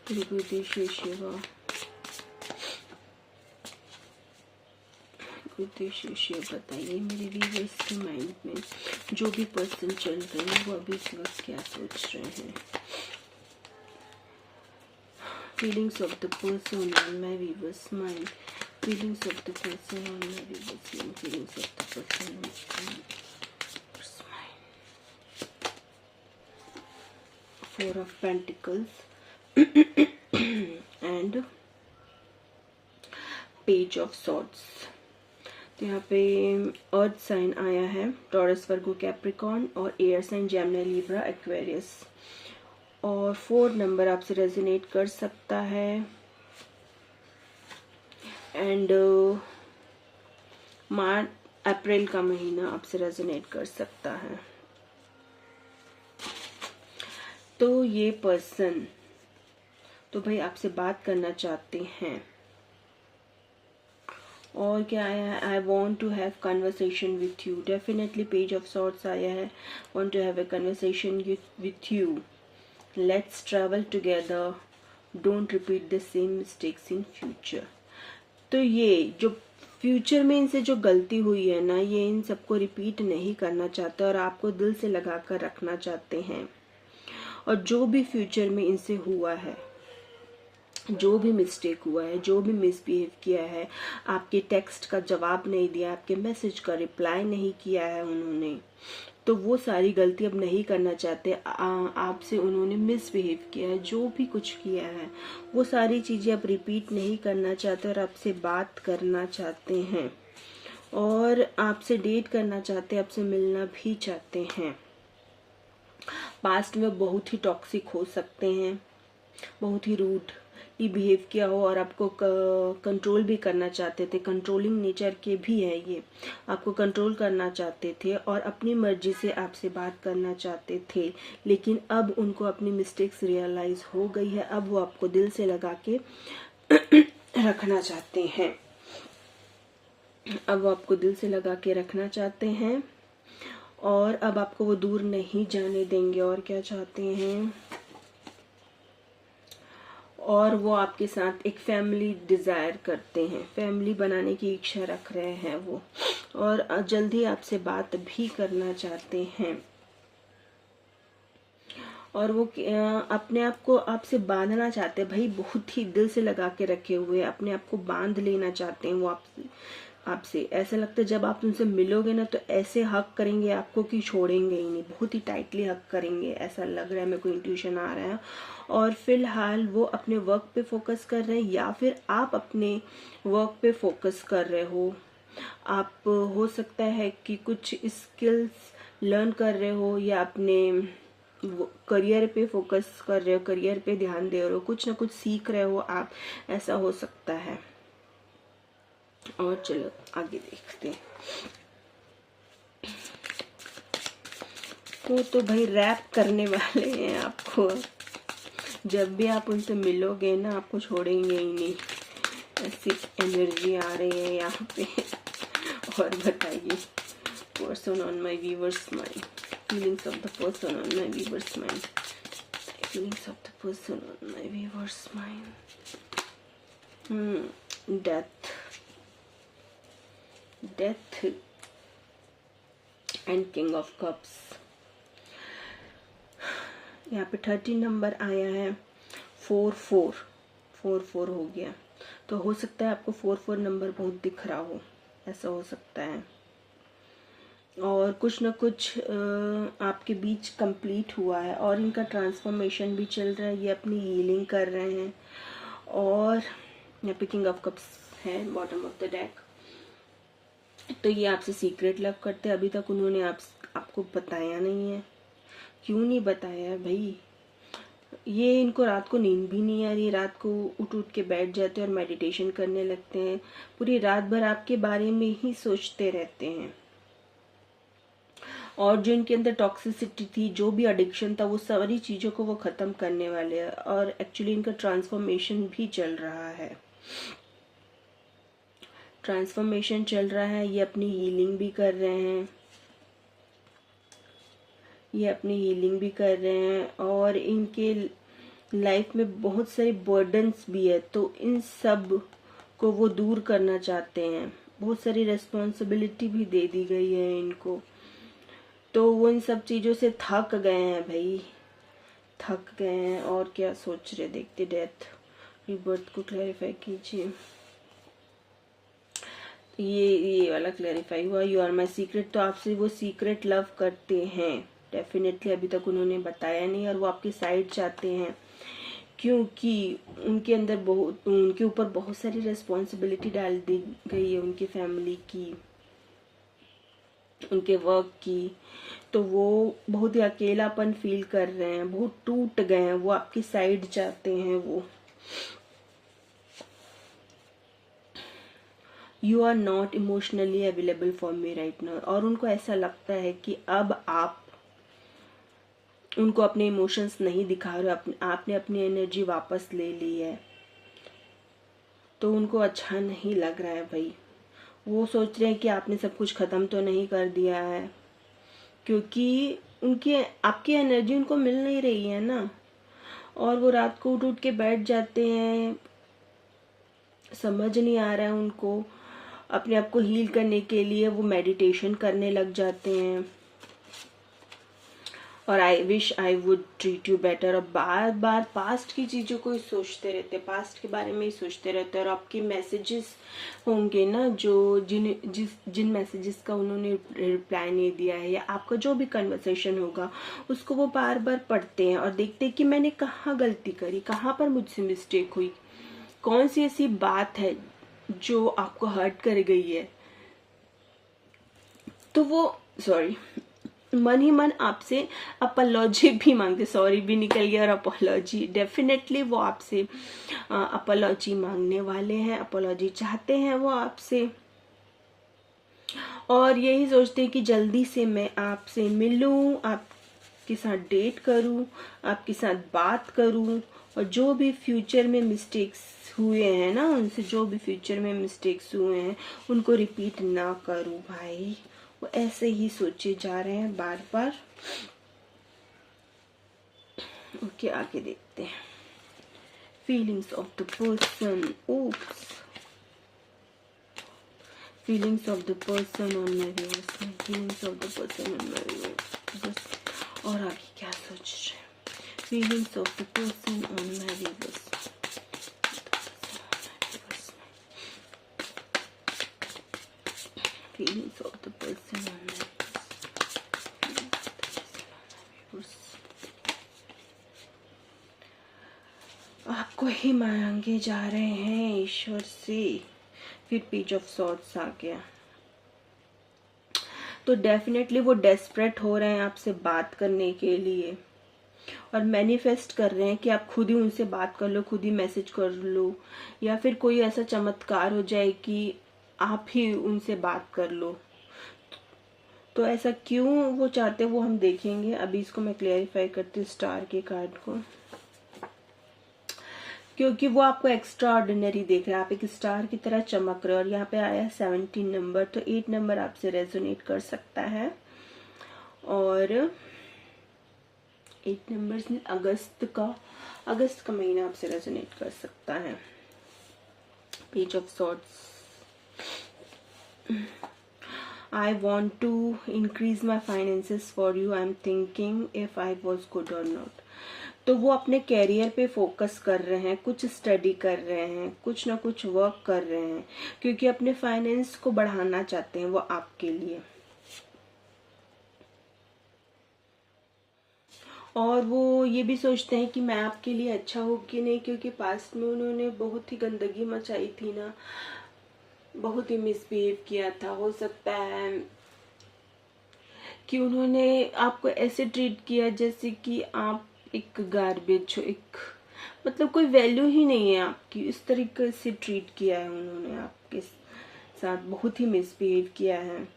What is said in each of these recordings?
गुरुदेव शिवा, गुरुदेव शिव बताइए मेरे व्यूअर्स के माइंड में जो भी पर्सन चल रहे हैं वो अभी इस वक्त क्या सोच रहे हैं। Feelings of the person on my viewers mind, feelings of the person on my viewers mind, feelings of the person on my mind. Four of pentacles and page of swords. तो यहाँ पे अर्थ साइन आया है, Taurus, Virgo, Capricorn, और air sign Gemini, Libra, Aquarius. और 4 number आपसे resonate कर सकता है। एंड अप्रैल का महीना आपसे रेजोनेट कर सकता है। तो ये पर्सन तो भाई आपसे बात करना चाहते हैं। और क्या आया है, I want to have conversation with you. Definitely page of swords आया है, want to have a conversation with you, let's travel together, don't repeat the same mistakes in future. तो ये जो फ्यूचर में इनसे जो गलती हुई है ना, ये इन सबको रिपीट नहीं करना चाहते और आपको दिल से लगा कर रखना चाहते हैं। और जो भी फ्यूचर में इनसे हुआ है, जो भी मिस्टेक हुआ है, जो भी मिसबिहेव किया है, आपके टेक्स्ट का जवाब नहीं दिया, आपके मैसेज का रिप्लाई नहीं किया है उन्होंने, तो वो सारी गलती अब नहीं करना चाहते। आपसे उन्होंने मिसबिहेव किया है, जो भी कुछ किया है वो सारी चीज़ें अब रिपीट नहीं करना चाहते और आपसे बात करना चाहते हैं और आपसे डेट करना चाहते हैं, आपसे मिलना भी चाहते हैं। पास्ट में बहुत ही टॉक्सिक हो सकते हैं, बहुत ही रूड बिहेव किया हो और आपको कंट्रोल भी करना चाहते थे, कंट्रोलिंग नेचर के भी है ये, आपको कंट्रोल करना चाहते थे और अपनी मर्जी से आपसे बात करना चाहते थे। लेकिन अब उनको अपनी मिस्टेक्स रियलाइज हो गई है, अब वो आपको दिल से लगा के रखना चाहते हैं, अब वो आपको दिल से लगा के रखना चाहते हैं और अब आपको वो दूर नहीं जाने देंगे। और क्या चाहते हैं, और वो आपके साथ एक फैमिली डिजायर करते हैं, फैमिली बनाने की इच्छा रख रहे हैं वो, और जल्दी आपसे बात भी करना चाहते हैं। और वो अपने आप को आपसे बांधना चाहते हैं भाई, बहुत ही दिल से लगा के रखे हुए, अपने आप को बांध लेना चाहते हैं वो आपसे। ऐसा लगता है जब आप उनसे मिलोगे ना तो ऐसे हक करेंगे आपको कि छोड़ेंगे ही नहीं, बहुत ही टाइटली हक करेंगे, ऐसा लग रहा है, मेरे को इंट्यूशन आ रहा है। और फिलहाल वो अपने वर्क पे फोकस कर रहे हैं या फिर आप अपने वर्क पे फोकस कर रहे हो। आप हो सकता है कि कुछ स्किल्स लर्न कर रहे हो या अपने करियर पे फोकस कर रहे हो, करियर पे ध्यान दे रहे हो, कुछ ना कुछ सीख रहे हो आप, ऐसा हो सकता है। और चलो आगे देखते हैं। तो भाई रैप करने वाले हैं आपको, जब भी आप उनसे मिलोगे ना आपको छोड़ेंगे ही नहीं, ऐसी एनर्जी आ रही है यहाँ पे। और बताइए, person on my viewers mind, feelings of the person on my viewers mind, feelings of the person on my viewers mind. Death and king of cups. यहाँ पे 30 नंबर आया है, 4 हो गया, तो हो सकता है आपको 4 नंबर बहुत दिख रहा हो, ऐसा हो सकता है। और कुछ ना कुछ आपके बीच कंप्लीट हुआ है और इनका ट्रांसफॉर्मेशन भी चल रहा है, ये अपनी हीलिंग कर रहे हैं। और यहाँ पे किंग ऑफ कप्स है बॉटम ऑफ द डेक, तो ये आपसे सीक्रेट लव करते हैं। अभी तक उन्होंने आपको बताया नहीं है, क्यों नहीं बताया भाई, ये इनको रात को नींद भी नहीं आ रही, रात को उठ के बैठ जाते हैं और मेडिटेशन करने लगते हैं, पूरी रात भर आपके बारे में ही सोचते रहते हैं। और जो इनके अंदर टॉक्सिसिटी थी, जो भी एडिक्शन था, वो सारी चीज़ों को वो ख़त्म करने वाले हैं। और एक्चुअली इनका ट्रांसफॉर्मेशन भी चल रहा है, ट्रांसफॉर्मेशन चल रहा है, ये अपनी हीलिंग भी कर रहे हैं, ये अपनी हीलिंग भी कर रहे हैं। और इनके लाइफ में बहुत सारी बर्डन्स भी है, तो इन सब को वो दूर करना चाहते हैं। बहुत सारी रेस्पॉन्सिबिलिटी भी दे दी गई है इनको, तो वो इन सब चीज़ों से थक गए हैं भाई, थक गए हैं। और क्या सोच रहे, देखते डेथ रिबर्थ को क्लैरिफाई कीजिए। ये वाला क्लैरिफाई हुआ, यू आर माई सीक्रेट, तो आपसे वो सीक्रेट लव करते हैं डेफिनेटली, अभी तक उन्होंने बताया नहीं, और वो आपकी साइड चाहते हैं क्योंकि उनके अंदर उनके ऊपर बहुत सारी रिस्पॉन्सिबिलिटी डाल दी गई है, उनकी फैमिली की, उनके वर्क की, तो वो बहुत ही अकेलापन फील कर रहे हैं, बहुत टूट गए हैं, वो आपकी साइड चाहते हैं वो। You are not emotionally available for me right now, और उनको ऐसा लगता है कि अब आप उनको अपने इमोशंस नहीं दिखा रहे, आपने अपनी एनर्जी वापस ले ली है, तो उनको अच्छा नहीं लग रहा है भाई। वो सोच रहे हैं कि आपने सब कुछ ख़त्म तो नहीं कर दिया है, क्योंकि उनकी आपकी एनर्जी उनको मिल नहीं रही है ना, और वो रात को उठ उठ के बैठ जाते हैं, समझ नहीं आ रहा है उनको, अपने आप को हील करने के लिए वो मेडिटेशन करने लग जाते हैं, और I wish I would treat you better, और बार बार पास्ट की चीज़ों को ही सोचते रहते, पास्ट के बारे में ही सोचते रहते, और आपके मैसेजेस होंगे ना जो जिन मैसेजेस का उन्होंने रिप्लाई नहीं दिया है, या आपका जो भी कन्वर्सेशन होगा उसको वो बार बार पढ़ते हैं और देखते हैं कि मैंने कहाँ गलती करी, कहाँ पर मुझसे मिस्टेक हुई, कौन सी ऐसी बात है जो आपको हर्ट कर गई है, तो वो मन ही मन आपसे अपॉलॉजी भी मांगते, सॉरी भी निकल गया और अपॉलॉजी, डेफिनेटली वो आपसे अपॉलॉजी मांगने वाले हैं, अपॉलॉजी चाहते हैं वो आपसे, और यही सोचते हैं कि जल्दी से मैं आपसे मिलूं, आपके साथ डेट करूं, आपके साथ बात करूं, और जो भी फ्यूचर में मिस्टेक्स हुए हैं ना उनसे, जो भी फ्यूचर में मिस्टेक्स हुए हैं उनको रिपीट ना करूं भाई। वो ऐसे ही सोचे जा रहे हैं बार बार। ओके, आगे देखते हैं। Feelings of the person, oops, feelings of the person on my viewers, feelings of the person on my viewers, और आगे क्या सोच रहे हैं। Feelings of the person on my viewers, feelings of the person on my आपको ही मांगे जा रहे हैं ईश्वर से। फिर पेज ऑफ सॉर्ड्स आ गया, तो डेफिनेटली वो डेस्परेट हो रहे हैं आपसे बात करने के लिए, और मैनिफेस्ट कर रहे हैं कि आप खुद ही उनसे बात कर लो, खुद ही मैसेज कर लो, या फिर कोई ऐसा चमत्कार हो जाए कि आप ही उनसे बात कर लो। तो ऐसा क्यों वो चाहते हैं वो हम देखेंगे। अभी इसको मैं क्लेरिफाई करती हूँ स्टार के कार्ड को, क्योंकि वो आपको एक्स्ट्रा ऑर्डिनरी देख रहे हैं, आप एक स्टार की तरह चमक रहे हो, और यहाँ पे आया 17 नंबर, तो 8 नंबर आपसे रेजोनेट कर सकता है, और 8 नंबर अगस्त का महीना आपसे रेजोनेट कर सकता है। Page of swords, I want to increase my finances for you. I'm thinking if I was good or not. तो वो अपने कैरियर पे फोकस कर रहे हैं, कुछ स्टडी कर रहे हैं, कुछ ना कुछ वर्क कर रहे हैं, क्योंकि अपने फाइनेंस को बढ़ाना चाहते हैं वो आपके लिए, और वो ये भी सोचते हैं कि मैं आपके लिए अच्छा हूँ कि नहीं, क्योंकि पास्ट में उन्होंने बहुत ही गंदगी मचाई थी ना, बहुत ही मिसबिहेव किया था। हो सकता है कि उन्होंने आपको ऐसे ट्रीट किया जैसे कि आप एक गार्बेज हो, एक मतलब कोई वैल्यू ही नहीं है आपकी, इस तरीके से ट्रीट किया है उन्होंने आपके साथ, बहुत ही मिसबिहेव किया है,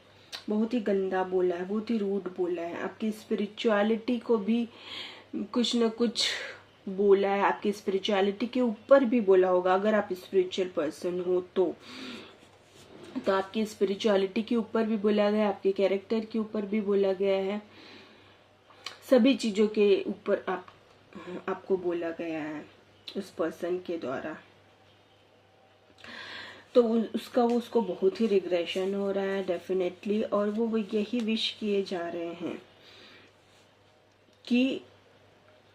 बहुत ही गंदा बोला है, बहुत ही रूड बोला है, आपकी स्पिरिचुअलिटी को भी कुछ न कुछ बोला है, आपकी स्पिरिचुअलिटी के ऊपर भी बोला होगा, अगर आप स्पिरिचुअल पर्सन हो तो आपकी स्पिरिचुअलिटी के ऊपर भी बोला गया है, आपके कैरेक्टर के ऊपर भी बोला गया है, सभी चीज़ों के ऊपर आप आपको बोला गया है उस पर्सन के द्वारा। तो उसको बहुत ही रिग्रेशन हो रहा है डेफिनेटली, और वो यही विश किए जा रहे हैं कि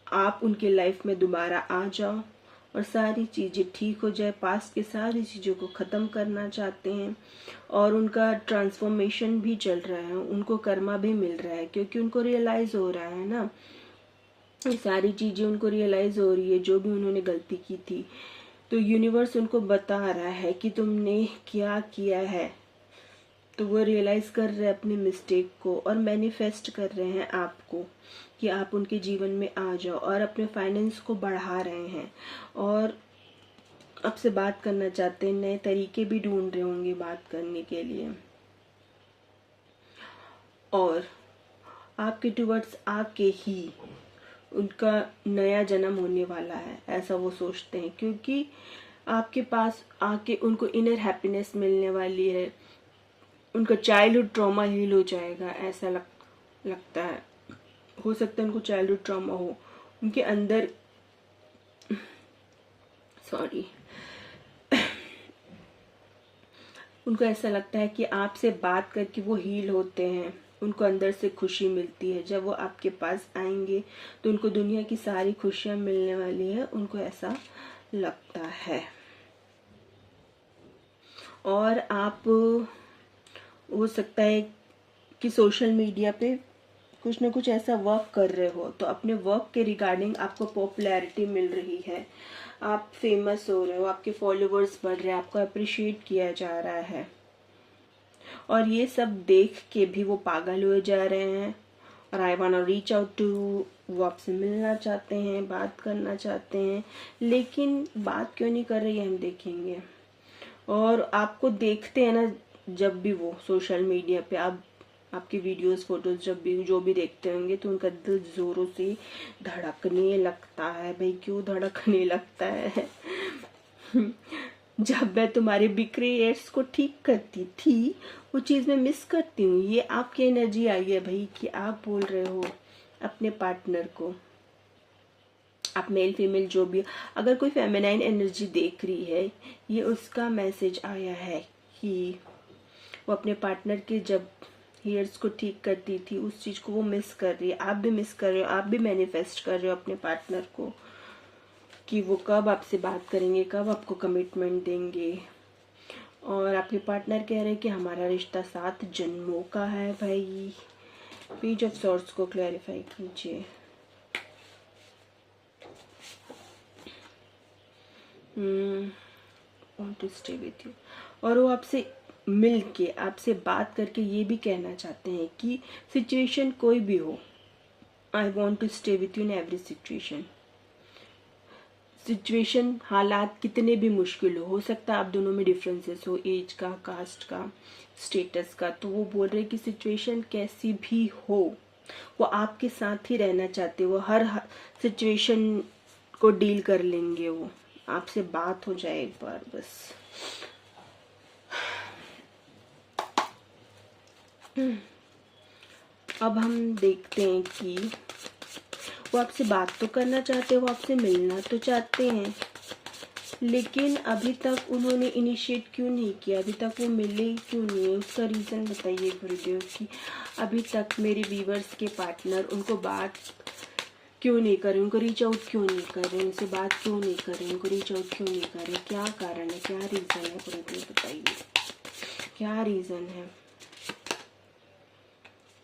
आप उनके लाइफ में दोबारा आ जाओ और सारी चीज़ें ठीक हो जाए। पास्ट की सारी चीज़ों को ख़त्म करना चाहते हैं, और उनका ट्रांसफॉर्मेशन भी चल रहा है, उनको कर्मा भी मिल रहा है, क्योंकि उनको रियलाइज़ हो रहा है ना, ये सारी चीज़ें उनको रियलाइज़ हो रही है जो भी उन्होंने गलती की थी। तो यूनिवर्स उनको बता रहा है कि तुमने क्या किया है, तो वो रियलाइज़ कर रहे हैं अपनी मिस्टेक को और मैनिफेस्ट कर रहे हैं आपको कि आप उनके जीवन में आ जाओ, और अपने फाइनेंस को बढ़ा रहे हैं और आपसे बात करना चाहते हैं। नए तरीके भी ढूंढ रहे होंगे बात करने के लिए, और आपके टुवर्ड्स आके ही उनका नया जन्म होने वाला है, ऐसा वो सोचते हैं, क्योंकि आपके पास आके उनको इनर हैप्पीनेस मिलने वाली है, उनका चाइल्डहुड ट्रॉमा हील हो जाएगा, ऐसा लगता है। हो सकता है उनको चाइल्डहुड ट्रॉमा हो उनके अंदर, सॉरी, उनको ऐसा लगता है कि आपसे बात करके वो हील होते हैं, उनको अंदर से खुशी मिलती है। जब वो आपके पास आएंगे तो उनको दुनिया की सारी खुशियां मिलने वाली है, उनको ऐसा लगता है। और आप, हो सकता है कि सोशल मीडिया पे कुछ ना कुछ ऐसा वर्क कर रहे हो, तो अपने वर्क के रिगार्डिंग आपको पॉपुलैरिटी मिल रही है, आप फेमस हो रहे हो, आपके फॉलोवर्स बढ़ रहे हैं, आपको अप्रिशिएट किया जा रहा है, और ये सब देख के भी वो पागल हो जा रहे हैं। और I want to reach out to, वो आपसे मिलना चाहते हैं, बात करना चाहते हैं, लेकिन बात क्यों नहीं कर रही है हम देखेंगे। और आपको देखते हैं ना, जब भी वो सोशल मीडिया पे आपकी वीडियोस फोटोज जब भी जो भी देखते होंगे, तो उनका दिल जोरों से धड़कने लगता है। भाई क्यों धड़कने लगता है? जब मैं तुम्हारे बिखरे एड्स को ठीक करती थी, वो चीज़ मैं मिस करती हूँ। ये आपकी एनर्जी आई है भाई, कि आप बोल रहे हो अपने पार्टनर को, आप मेल फीमेल जो भी, अगर कोई फेमिनाइन एनर्जी देख रही है, ये उसका मैसेज आया है कि वो अपने पार्टनर के जब हेयर्स को ठीक करती थी, उस चीज़ को वो मिस कर रही है। आप भी मिस कर रहे हो, आप भी मैनिफेस्ट कर रहे हो अपने पार्टनर को कि वो कब आपसे बात करेंगे, कब आपको कमिटमेंट देंगे। और आपके पार्टनर कह रहे हैं कि हमारा रिश्ता 7 जन्मों का है भाई। पेज ऑफ सॉर्ड्स को क्लैरिफाई कीजिए। Want to stay with you, और वो आपसे मिल के, आपसे बात करके ये भी कहना चाहते हैं कि सिचुएशन कोई भी हो, I want to stay with you in every situation. Situation, हालात कितने भी मुश्किल हो सकता है आप दोनों में डिफरेंसेस हो, एज का, कास्ट का, स्टेटस का, तो वो बोल रहे कि सिचुएशन कैसी भी हो, वो आपके साथ ही रहना चाहते, वो हर सिचुएशन को डील कर लेंगे। वो आपसे बात हो जाए एक बार बस। अब हम देखते हैं कि वो आपसे बात तो करना चाहते हैं, वो आपसे मिलना तो चाहते हैं, लेकिन अभी तक उन्होंने इनिशिएट क्यों नहीं किया, अभी तक वो मिले क्यों नहीं है, उसका रीज़न बताइए गुरुदेव की। अभी तक मेरे व्यूवर्स के पार्टनर उनको बात क्यों नहीं कर रहे, उनको रीच आउट क्यों नहीं कर रहे, उनसे बात क्यों नहीं कर रहे, उनको रीच आउट क्यों नहीं कर रहे, क्या कारण है, क्या रीज़न है गुरुदेव बताइए, क्या रीज़न है।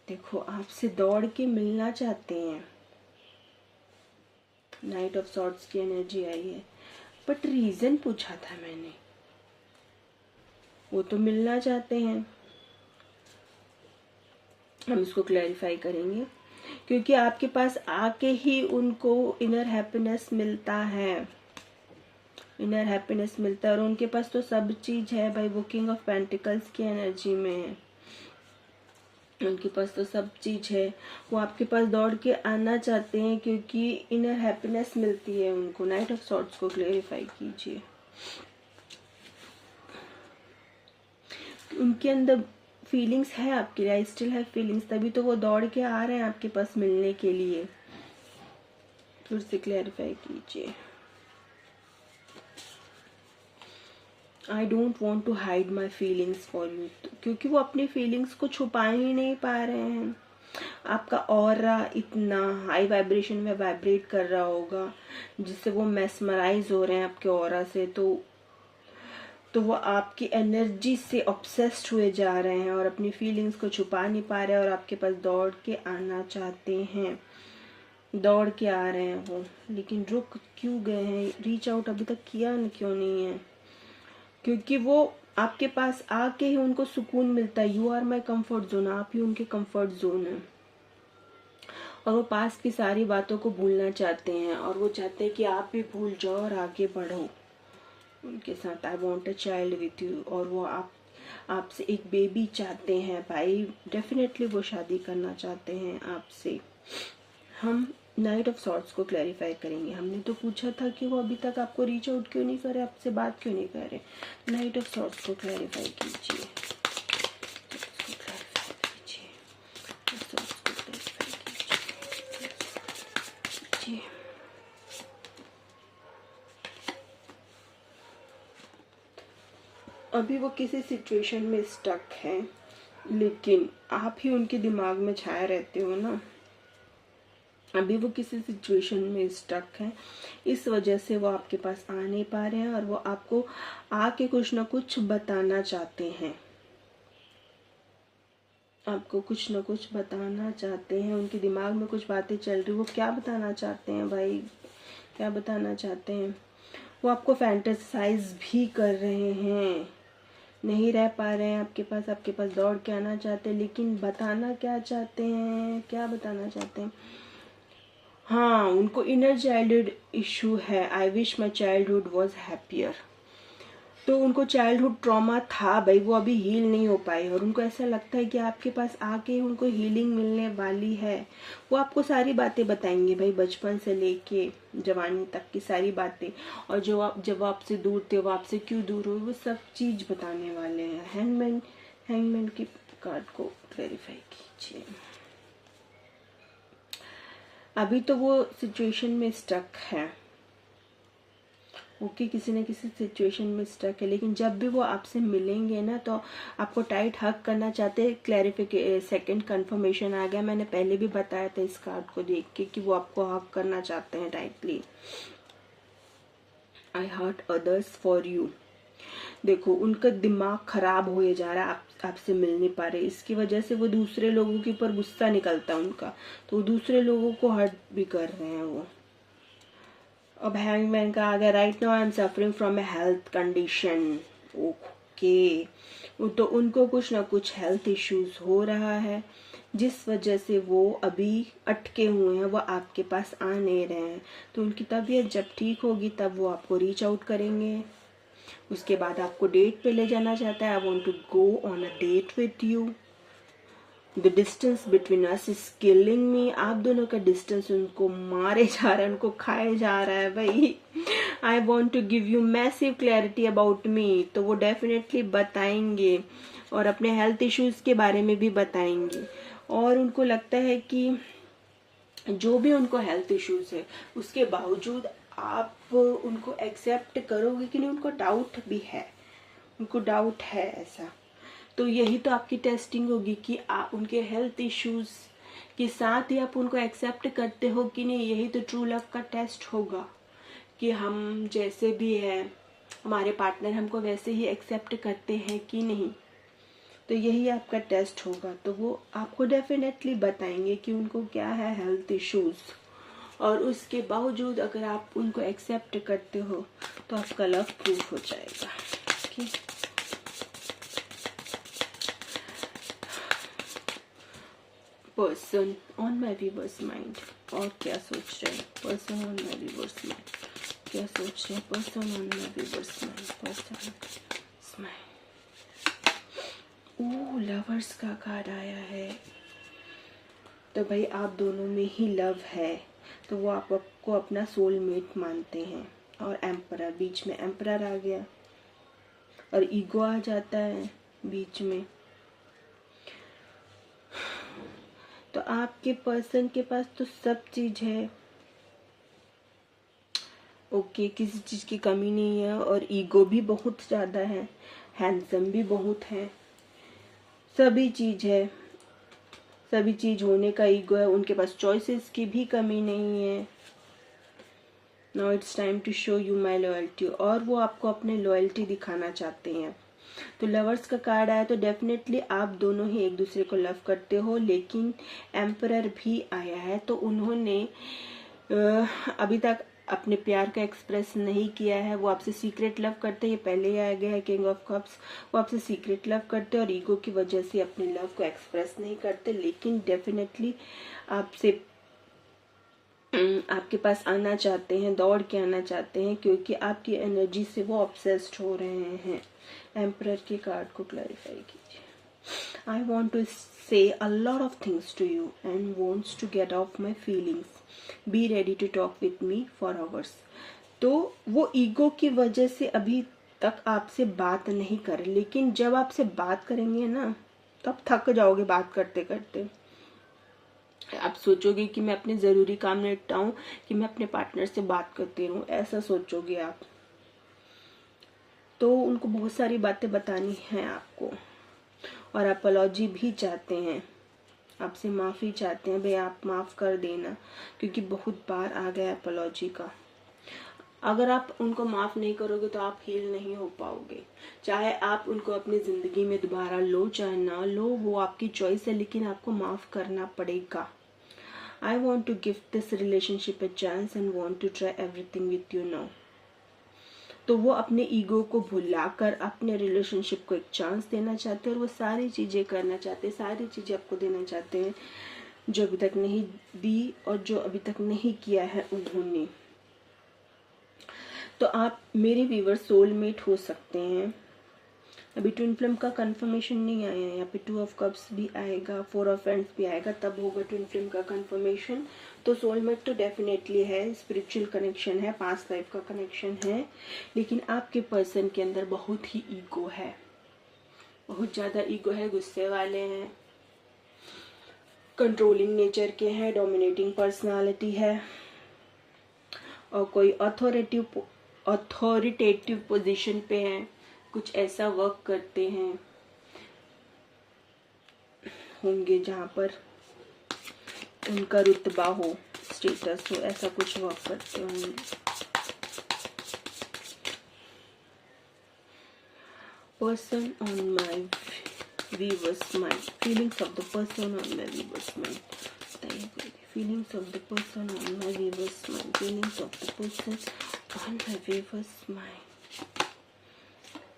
देखो आपसे दौड़ के मिलना चाहते हैं, नाइट ऑफ सॉर्ड्स की एनर्जी आई है, बट रीज़न पूछा था मैंने, वो तो मिलना चाहते हैं। हम इसको क्लैरिफाई करेंगे, क्योंकि आपके पास आके ही उनको इनर हैप्पीनेस मिलता है, इनर हैप्पीनेस मिलता है, और उनके पास तो सब चीज़ है भाई। वो किंग ऑफ पेंटिकल्स की एनर्जी में है, उनके पास तो सब चीज़ है। वो आपके पास दौड़ के आना चाहते हैं क्योंकि इनर हैप्पीनेस मिलती है उनको। नाइट ऑफ सॉर्ड्स को क्लेरिफाई कीजिए। उनके अंदर फीलिंग्स है आपके लिए, आई स्टिल हैव फीलिंग्स, तभी तो वो दौड़ के आ रहे हैं आपके पास मिलने के लिए। फिर से क्लैरिफाई कीजिए। I don't want to hide my feelings for you, क्योंकि वो अपनी फीलिंग्स को छुपा ही नहीं पा रहे हैं। आपका ऑरा इतना हाई वाइब्रेशन में वाइब्रेट कर रहा होगा जिससे वो मेस्मराइज हो रहे हैं आपके ऑरा से, तो वो आपकी एनर्जी से ऑब्सेस्ड हुए जा रहे हैं और अपनी फीलिंग्स को छुपा नहीं पा रहे हैं और आपके पास दौड़ के आना चाहते हैं, दौड़ के आ रहे हैं वो, लेकिन रुक क्यों गए हैं? रीच आउट अभी तक किया क्यों नहीं है? क्योंकि वो आपके पास आके ही उनको सुकून मिलता है। You are my comfort zone, आप ही उनके कंफर्ट जोन है। और वो पास की सारी बातों को भूलना चाहते हैं और वो चाहते हैं कि आप भी भूल जाओ और आगे बढ़ो उनके साथ। I want a child with you, और वो आपसे एक बेबी चाहते हैं भाई। डेफिनेटली वो शादी करना चाहते हैं आपसे। हम नाइट ऑफ सॉर्ट्स को क्लैरिफाई करेंगे। हमने तो पूछा था कि वो अभी तक आपको रीच आउट क्यों नहीं कर रहे, आपसे बात क्यों नहीं कर रहे। नाइट ऑफ सॉर्ट्स को क्लैरिफाई कीजिए। अभी वो किसी सिचुएशन में स्टक हैं, लेकिन आप ही उनके दिमाग में छाए रहते हो ना। अभी वो किसी सिचुएशन में स्टक हैं, इस वजह से वो आपके पास आ नहीं पा रहे हैं और वो आपको आके कुछ ना कुछ बताना चाहते हैं। आपको कुछ ना कुछ बताना चाहते हैं, उनके दिमाग में कुछ बातें चल रही। वो क्या बताना चाहते हैं भाई, क्या बताना चाहते हैं? वो आपको फैंटेसाइज भी कर रहे हैं, नहीं रह पा रहे हैं आपके पास दौड़ के आना चाहते हैं, लेकिन बताना क्या चाहते हैं, क्या बताना चाहते हैं? हाँ, उनको इनर चाइल्डहुड इशू है। I wish my childhood was happier. तो उनको चाइल्डहुड ट्रॉमा था भाई, वो अभी हील नहीं हो पाई और उनको ऐसा लगता है कि आपके पास आके उनको हीलिंग मिलने वाली है। वो आपको सारी बातें बताएंगे भाई, बचपन से लेके जवानी तक की सारी बातें, और जब आपसे दूर थे वो आपसे क्यों दूर हुए, वो सब चीज बताने वाले हैं। हैंगमैन की कार्ड को क्लैरिफाई कीजिए। अभी तो वो सिचुएशन में स्टक है, ओके, किसी न किसी सिचुएशन में स्टक है, लेकिन जब भी वो आपसे मिलेंगे ना तो आपको टाइट हक करना चाहते हैं। क्लैरिफिकेशन सेकंड कंफर्मेशन आ गया। मैंने पहले भी बताया था इस कार्ड को देख के कि वो आपको हक करना चाहते हैं tightly. I hurt others for you. देखो, उनका दिमाग खराब होए जा रहा है, आपसे मिल नहीं पा रहे, इसकी वजह से वो दूसरे लोगों के ऊपर गुस्सा निकलता है उनका, तो दूसरे लोगों को हर्ट भी कर रहे हैं वो। अब हैंगमैन का आ गया। Right now I am suffering from A health condition. Okay, तो उनको कुछ ना कुछ हेल्थ इश्यूज हो रहा है जिस वजह से वो अभी अटके हुए हैं, वो आपके पास आ नहीं रहे हैं। तो उनकी तबीयत जब ठीक होगी तब वो आपको रीच आउट करेंगे। उसके बाद आपको डेट पे ले जाना चाहता है। I want to go on a date with you. The distance between us is killing me. आप दोनों का डिस्टेंस उनको मारे जा रहा है, उनको खाए जा रहा है भाई। I want to give you massive clarity about me. तो वो डेफिनेटली बताएंगे और अपने हेल्थ इश्यूज के बारे में भी बताएंगे। और उनको लगता है कि जो भी उनको हेल्थ इश्यूज है उसके बावजूद आप उनको एक्सेप्ट करोगे कि नहीं, उनको डाउट भी है, उनको डाउट है ऐसा। तो यही तो आपकी टेस्टिंग होगी कि आप उनके हेल्थ इश्यूज के साथ ही आप उनको एक्सेप्ट करते हो कि नहीं। यही तो ट्रू लव का टेस्ट होगा कि हम जैसे भी है, हमारे पार्टनर हमको वैसे ही एक्सेप्ट करते हैं कि नहीं। तो यही आपका टेस्ट होगा। तो वो आपको डेफिनेटली बताएंगे कि उनको क्या है हेल्थ इश्यूज, और उसके बावजूद अगर आप उनको एक्सेप्ट करते हो तो आपका लव प्रूफ हो जाएगा। ठीक, person on my viewers mind, और क्या सोच रहे हैं person on my viewers mind, क्या सोच रहे हैं person on my viewers mind, person mind. Oh, lovers का कार्ड आया है। तो भाई आप दोनों में ही लव है, तो वो आपको अपना सोलमेट मानते हैं। और एम्परर, बीच में एम्परर आ गया और ईगो आ जाता है बीच में। तो आपके पर्सन के पास तो सब चीज है, ओके, किसी चीज़ की कमी नहीं है और ईगो भी बहुत ज़्यादा है, हैंडसम भी बहुत है, सभी चीज़ है, सभी चीज़ होने का ईगो है, उनके पास चॉइसेस की भी कमी नहीं है। Now it's time to show you my loyalty, और वो आपको अपने लॉयल्टी दिखाना चाहते हैं। तो लवर्स का कार्ड आया तो डेफिनेटली आप दोनों ही एक दूसरे को लव करते हो, लेकिन एम्परर भी आया है तो उन्होंने अभी तक अपने प्यार का एक्सप्रेस नहीं किया है। वो आपसे सीक्रेट लव करते हैं, ये पहले ही आ गया है किंग ऑफ कप्स। वो आपसे सीक्रेट लव करते हैं और ईगो की वजह से अपने लव को एक्सप्रेस नहीं करते, लेकिन डेफिनेटली आपसे आपके पास आना चाहते हैं, दौड़ के आना चाहते हैं, क्योंकि आपकी एनर्जी से वो ऑब्सेस्ड हो रहे हैं। एम्परर के कार्ड को क्लैरिफाई कीजिए। आई want to say a lot of things to you and wants to get off my feelings, be ready to talk with me for hours. तो वो ईगो की वजह से अभी तक आपसे बात नहीं कर, लेकिन जब आपसे बात करेंगे ना तब थक जाओगे बात करते करते। आप सोचोगे कि मैं अपने ज़रूरी काम निपटाऊं कि मैं अपने पार्टनर से बात करती रहूं, ऐसा सोचोगे आप। तो उनको बहुत सारी बातें बतानी है आपको, और अपोलॉजी भी चाहते हैं, आपसे माफ़ी चाहते हैं, भाई आप माफ़ कर देना, क्योंकि बहुत बार आ गया अपोलॉजी का। अगर आप उनको माफ़ नहीं करोगे तो आप हील नहीं हो पाओगे। चाहे आप उनको अपनी ज़िंदगी में दोबारा लो चाहे ना लो, वो आपकी चॉइस है, लेकिन आपको माफ़ करना पड़ेगा। I want to give this relationship a chance and want to try everything with you now. तो वो अपने ईगो को भुलाकर अपने रिलेशनशिप को एक चांस देना चाहते हैं और वो सारी चीज़ें करना चाहते हैं, सारी चीज़ें आपको देना चाहते हैं जो अभी तक नहीं दी और जो अभी तक नहीं किया है उन्होंने। तो आप मेरे व्यूअर सोलमेट हो सकते हैं। अभी ट्विन फ्लेम का कंफर्मेशन नहीं आया है, यहाँ पे 2 ऑफ कप्स भी आएगा, 4 ऑफ फ्रेंड्स भी आएगा, तब होगा ट्विन फ्लेम का कंफर्मेशन। तो सोलमेट तो डेफिनेटली है, स्पिरिचुअल कनेक्शन है, पास्ट लाइफ का कनेक्शन है, लेकिन आपके पर्सन के अंदर बहुत ही ईगो है, बहुत ज़्यादा ईगो है, गुस्से वाले हैं, कंट्रोलिंग नेचर के हैं, डोमिनेटिंग पर्सनालिटी है, और कोई अथॉरिटेटिव पोजीशन पे हैं, कुछ ऐसा वर्क करते हैं होंगे जहाँ पर उनका रुतबा हो, स्टेटस हो, ऐसा कुछ वर्क करते होंगे। Person on my viewers mind, feelings of the person on my viewers mind, feelings of the person on my viewers mind, feelings of the person on my viewers mind.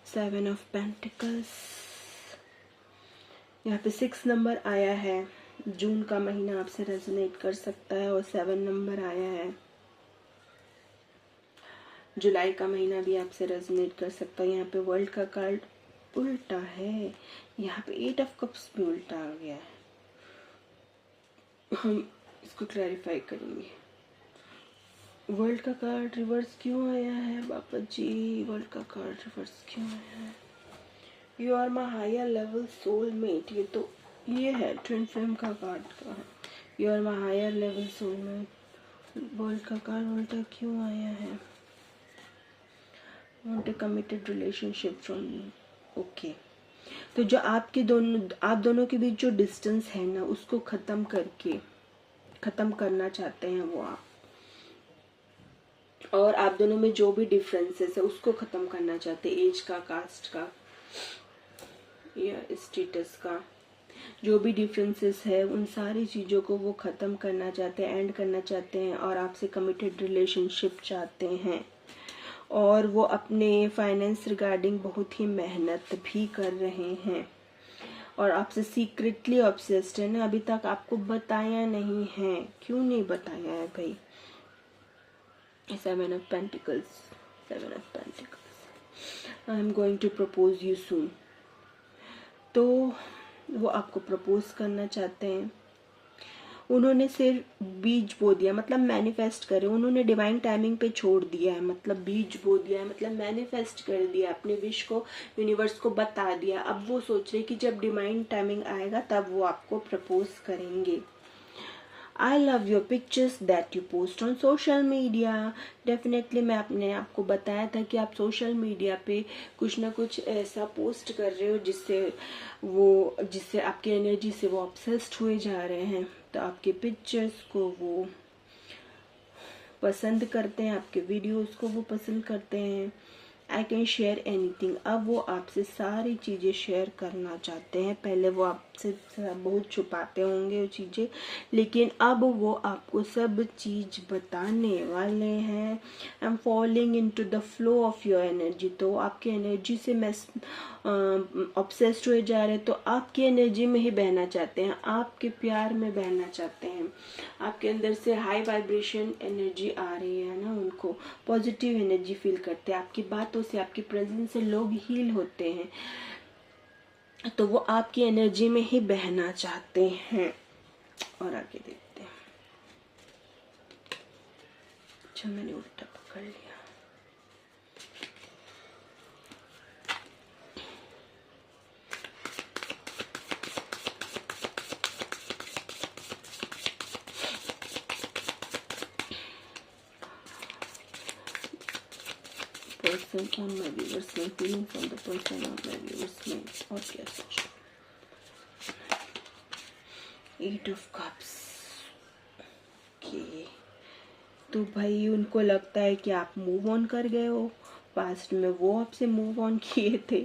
7 of pentacles, यहाँ पे 6 number आया है, जून का महीना आपसे resonate कर सकता है, और 7 नंबर आया है, जुलाई का महीना भी आपसे रेजोनेट कर सकता है। यहाँ पे वर्ल्ड का कार्ड उल्टा है, यहाँ पे 8 ऑफ कप्स भी उल्टा आ गया है। हम इसको क्लैरिफाई करेंगे। वर्ल्ड का कार्ड रिवर्स क्यों आया है बाबा जी, वर्ल्ड का कार्ड रिवर्स क्यों आया है? You are my higher level soulmate, ये है ट्विन फ्लेम का कार्ड का है, you are my higher level soulmate. World का कार्ड उल्टा क्यों आया है? Want a committed relationship from you, okay. तो जो आप दोनों के बीच जो डिस्टेंस है ना, उसको खत्म करना चाहते हैं वो आप, और आप दोनों में जो भी डिफरेंसेस है उसको खत्म करना चाहते हैं, एज का, कास्ट का या स्टेटस का, जो भी डिफरेंसेस है उन सारी चीज़ों को वो ख़त्म करना चाहते हैं, एंड करना चाहते हैं, और आपसे कमिटेड रिलेशनशिप चाहते हैं। और वो अपने फाइनेंस रिगार्डिंग बहुत ही मेहनत भी कर रहे हैं, और आपसे सीक्रेटली ऑब्सेस्ड है ना, अभी तक आपको बताया नहीं है। क्यों नहीं बताया है भाई? 7 of pentacles, 7 of pentacles, I am going to propose you soon. तो वो आपको प्रपोज करना चाहते हैं। उन्होंने सिर्फ बीज बो दिया, मतलब मैनिफेस्ट करे, उन्होंने डिवाइन टाइमिंग पे छोड़ दिया है, मतलब बीज बो दिया है, मतलब मैनिफेस्ट कर दिया, अपने विश को यूनिवर्स को बता दिया। अब वो सोच रहे कि जब डिवाइन टाइमिंग आएगा तब वो आपको प्रपोज करेंगे। I love your pictures that you post on social media. Definitely मैं अपने आपको बताया था कि आप सोशल मीडिया पे कुछ ना कुछ ऐसा पोस्ट कर रहे हो जिससे आपकी एनर्जी से वो ऑब्सेस्ड हुए जा रहे हैं, तो आपके पिक्चर्स को वो पसंद करते हैं, आपके वीडियोस को वो पसंद करते हैं। I can share anything. अब वो आपसे सारी चीज़ें शेयर करना चाहते हैं। पहले वो आपसे बहुत छुपाते होंगे वो चीज़ें, लेकिन अब वो आपको सब चीज़ बताने वाले हैं। I am following in to the flow of your energy. तो आपकी एनर्जी से मैं ऑब्सेस्ड हुए जा रहे हैं, तो आपकी एनर्जी में ही बहना चाहते हैं, आपके प्यार में बहना चाहते हैं। आपके अंदर से हाई वाइब्रेशन एनर्जी आ रही है ना, उनको पॉजिटिव एनर्जी फील करते हैं। आपकी बातों से, आपकी प्रेजेंस से लोग हील होते हैं, तो वो आपकी एनर्जी में ही बहना चाहते हैं। और आगे देखते हैं। अच्छा, मैंने उल्टा पकड़ लिया। person on my viewers name, feeling from the person on my viewers name। और क्या सोचो। 8 of cups। ओके, तो भाई उनको लगता है कि आप मूव ऑन कर गए हो। पास्ट में वो आपसे मूव ऑन किए थे,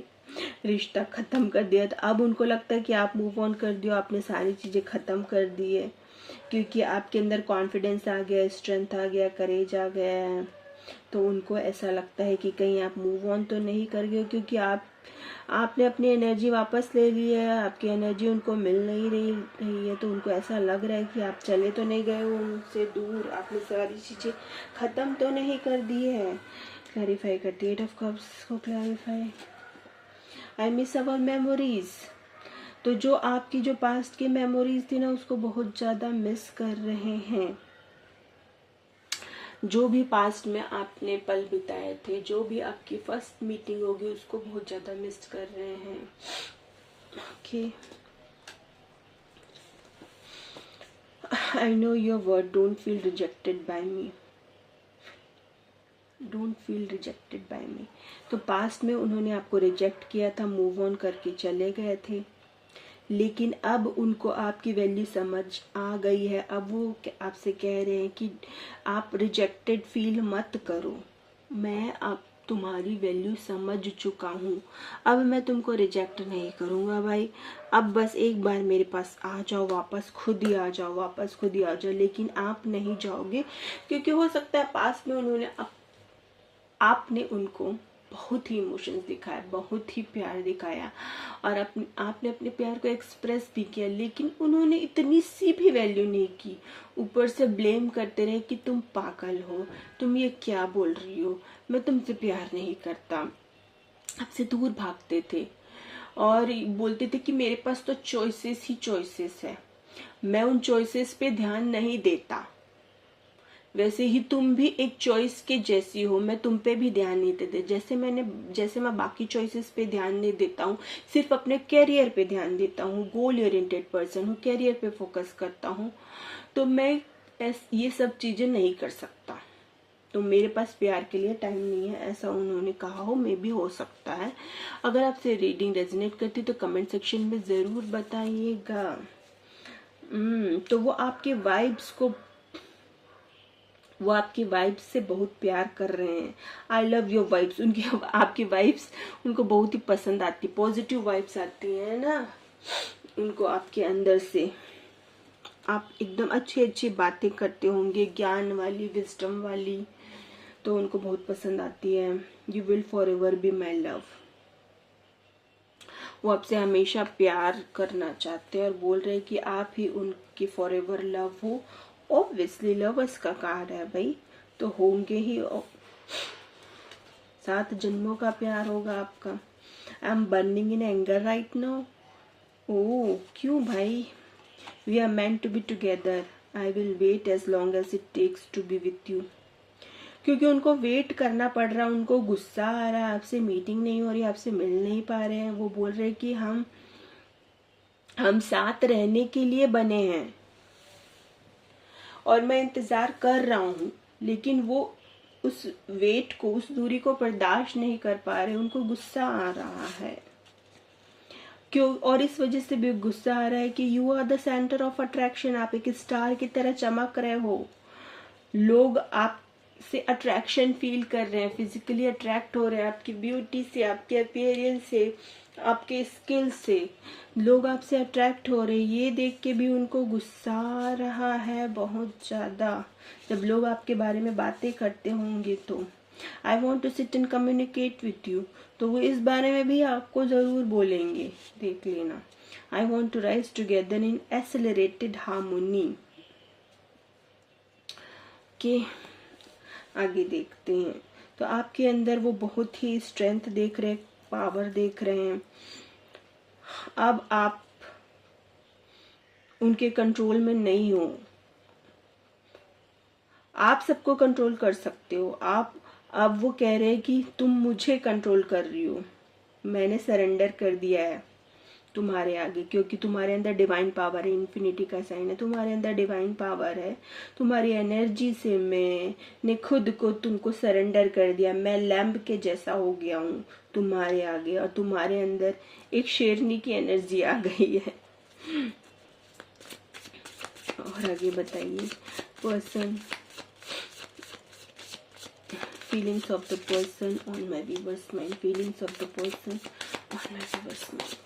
रिश्ता ख़त्म कर दिया था। अब उनको लगता है कि आप मूव ऑन कर दियो, आपने सारी चीज़ें ख़त्म कर दी है, क्योंकि आपके अंदर कॉन्फिडेंस आ गया, स्ट्रेंथ आ गया, करेज आ गया है। तो उनको ऐसा लगता है कि कहीं आप मूव ऑन तो नहीं कर गए, क्योंकि आपने अपनी एनर्जी वापस ले ली है, आपकी एनर्जी उनको मिल नहीं रही है। तो उनको ऐसा लग रहा है कि आप चले तो नहीं गए हो उनसे दूर, आपने सारी चीज़ें ख़त्म तो नहीं कर दी है। क्लैरिफाई करती है 8 ऑफ कप्स को। Clarify, I miss our memories. तो जो आपकी जो पास्ट की मेमोरीज थी ना, उसको बहुत ज़्यादा मिस कर रहे हैं। जो भी पास्ट में आपने पल बिताए थे, जो भी आपकी फर्स्ट मीटिंग होगी, उसको बहुत ज़्यादा मिस कर रहे हैं। Okay, I know your word, don't feel rejected by me. Don't feel rejected by me. तो पास्ट में उन्होंने आपको रिजेक्ट किया था, मूव ऑन करके चले गए थे, लेकिन अब उनको आपकी वैल्यू समझ आ गई है। अब वो आपसे कह रहे हैं कि आप रिजेक्टेड फील मत करो, मैं अब तुम्हारी वैल्यू समझ चुका हूँ, अब मैं तुमको रिजेक्ट नहीं करूँगा भाई। अब बस एक बार मेरे पास आ जाओ, वापस खुद ही आ जाओ, वापस खुद ही आ जाओ। लेकिन आप नहीं जाओगे, क्योंकि हो सकता है पास में उन्होंने आपने उनको बहुत ही इमोशंस दिखाया, बहुत ही प्यार दिखाया, और आपने अपने प्यार को एक्सप्रेस भी किया, लेकिन उन्होंने इतनी सी भी वैल्यू नहीं की। ऊपर से ब्लेम करते रहे कि तुम पागल हो, तुम ये क्या बोल रही हो, मैं तुमसे प्यार नहीं करता। आपसे दूर भागते थे और बोलते थे कि मेरे पास तो चॉइसेस ही चॉइसेस है, मैं उन चॉइसेस पे ध्यान नहीं देता। वैसे ही तुम भी एक चॉइस के जैसी हो, मैं तुम पे भी ध्यान नहीं देते। जैसे मैं बाकी चॉइसेस पे ध्यान नहीं देता हूँ, सिर्फ अपने कैरियर पे ध्यान देता हूँ, गोल ओरिएंटेड पर्सन हूँ, कैरियर पे फोकस करता हूँ, तो मैं ये सब चीजें नहीं कर सकता। तो मेरे पास प्यार के लिए टाइम नहीं है, ऐसा उन्होंने कहा हो, मे भी हो सकता है। अगर आपसे रीडिंग रेजोनेट करती तो कमेंट सेक्शन में जरूर बताइएगा। तो वो आपकी वाइब्स से बहुत प्यार कर रहे हैं। I love your vibes. आपकी वाइब्स उनको बहुत ही पसंद आती, पॉजिटिव वाइब्स आती है ना उनको आपके अंदर से। आप एकदम अच्छी अच्छी बातें करते होंगे, ज्ञान वाली, विजडम वाली, तो उनको बहुत पसंद आती है। You will for ever be my love. वो आपसे हमेशा प्यार करना चाहते हैं और बोल रहे हैं कि आप ही उनकी फॉर एवर लव हो। ऑब्वियसली लवर्स का कार्ड है भाई, तो होंगे ही। 7 जन्मों का प्यार होगा आपका। I am burning in anger right now. Oh, क्यों भाई? We are meant to be together. I will wait as long as it takes to be with you. क्योंकि उनको वेट करना पड़ रहा है, उनको गुस्सा आ रहा है, आपसे मीटिंग नहीं हो रही, आपसे मिल नहीं पा रहे हैं। वो बोल रहे हैं कि हम साथ रहने के लिए बने हैं, और मैं इंतज़ार कर रहा हूँ, लेकिन वो उस वेट को, उस दूरी को बर्दाश्त नहीं कर पा रहे, उनको गुस्सा आ रहा है। क्यों? और इस वजह से भी गुस्सा आ रहा है कि you are the centre of attraction, आप एक स्टार की तरह चमक रहे हो, लोग आपसे अट्रैक्शन फील कर रहे हैं, फिजिकली अट्रैक्ट हो रहे हैं आपकी ब्यूटी से, आपके अपीयरेंस से, आपके स्किल से, लोग आपसे अट्रैक्ट हो रहे हैं। ये देख के भी उनको गुस्सा आ रहा है बहुत ज़्यादा। जब लोग आपके बारे में बातें करते होंगे तो I want to sit and communicate with you, तो वो इस बारे में भी आपको ज़रूर बोलेंगे, देख लेना। I want to rise together in accelerated harmony. के आगे देखते हैं, तो आपके अंदर वो बहुत ही स्ट्रेंथ देख रहे हैं, पावर देख रहे हैं। अब आप उनके कंट्रोल में नहीं हो, आप सबको कंट्रोल कर सकते हो। आप अब वो कह रहे हैं कि तुम मुझे कंट्रोल कर रही हो, मैंने सरेंडर कर दिया है तुम्हारे आगे, क्योंकि तुम्हारे अंदर डिवाइन पावर है, इन्फिनिटी का साइन है, तुम्हारे अंदर डिवाइन पावर है। तुम्हारी एनर्जी से मैंने खुद को तुमको सरेंडर कर दिया, मैं लैम्प के जैसा हो गया हूँ तुम्हारे आगे, और तुम्हारे अंदर एक शेरनी की एनर्जी आ गई है। और आगे बताइए, person, feelings of the person on my viewers mind, feelings of the person on my viewers mind.